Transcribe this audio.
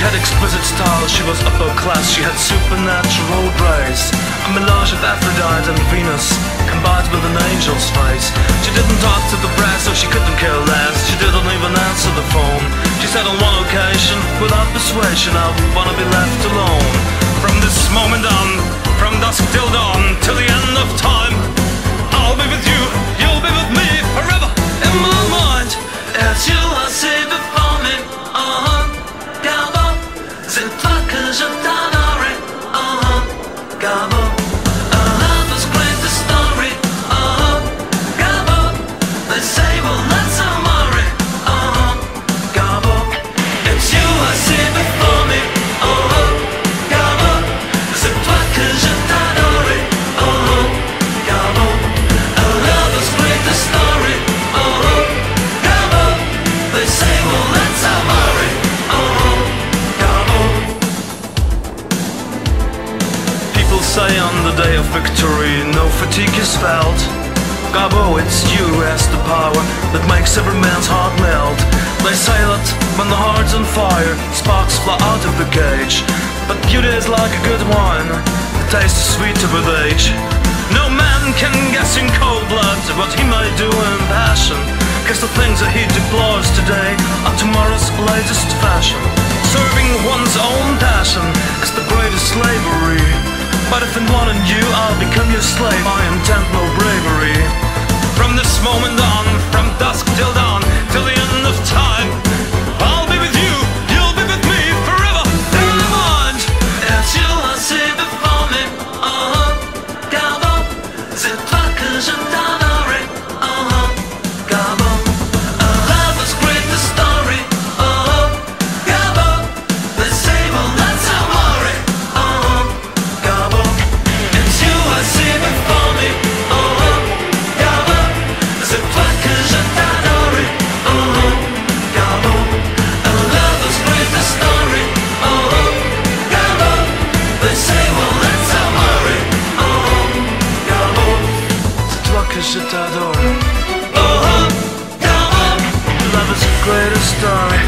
had exquisite style, she was upper class, she had supernatural grace. A melange of Aphrodite and Venus, combined with an angel's face. She didn't talk to the press, so she couldn't care less. She didn't even answer the phone. She said on one occasion, without persuasion, I wanna be left alone. From this moment on, from dusk till dawn, till the end of time, I'll be with you, you'll be with me, forever in my mind. It's you I see before me, Gabo. C'est toi que je t'adorais, Gabo. A lover's greatest story, Gabo. They say well that's a worry, Gabo. It's you I see before me, Gabo. C'est toi que je t'adorais, Gabo. A lover's greatest story, Gabo. They say well that's a worry, Gabo. People say on the day of victory no fatigue is felt. Gabo, it's you who has the power that makes every man's heart melt. They say that when the heart's on fire, sparks fly out of the cage. But beauty is like a good wine, the taste is sweeter with age. No man can guess in cold blood what he may do in passion, 'cause the things that he deplores today are tomorrow's latest fashion. Serving one's own passion is the greatest slavery. But if in wanting you I'll become your slave, I intend no bravery. From this moment on, from dusk till dawn, till the end of time, I'll be with you, you'll be with me, forever in my mind. It's you I see before me, Gabo. C'est toi que je t'adorais, Gabo. A lover's greatest story, Gabo. They say well that's a worry, Gabo. It's you I see before me, Gabo. C'est toi que je t'adorais, Gabo. A lover's greatest story, Gabo. They say well that's a worry, Gabo. C'est toi que je t'adore, Gabo. Love is the greatest story,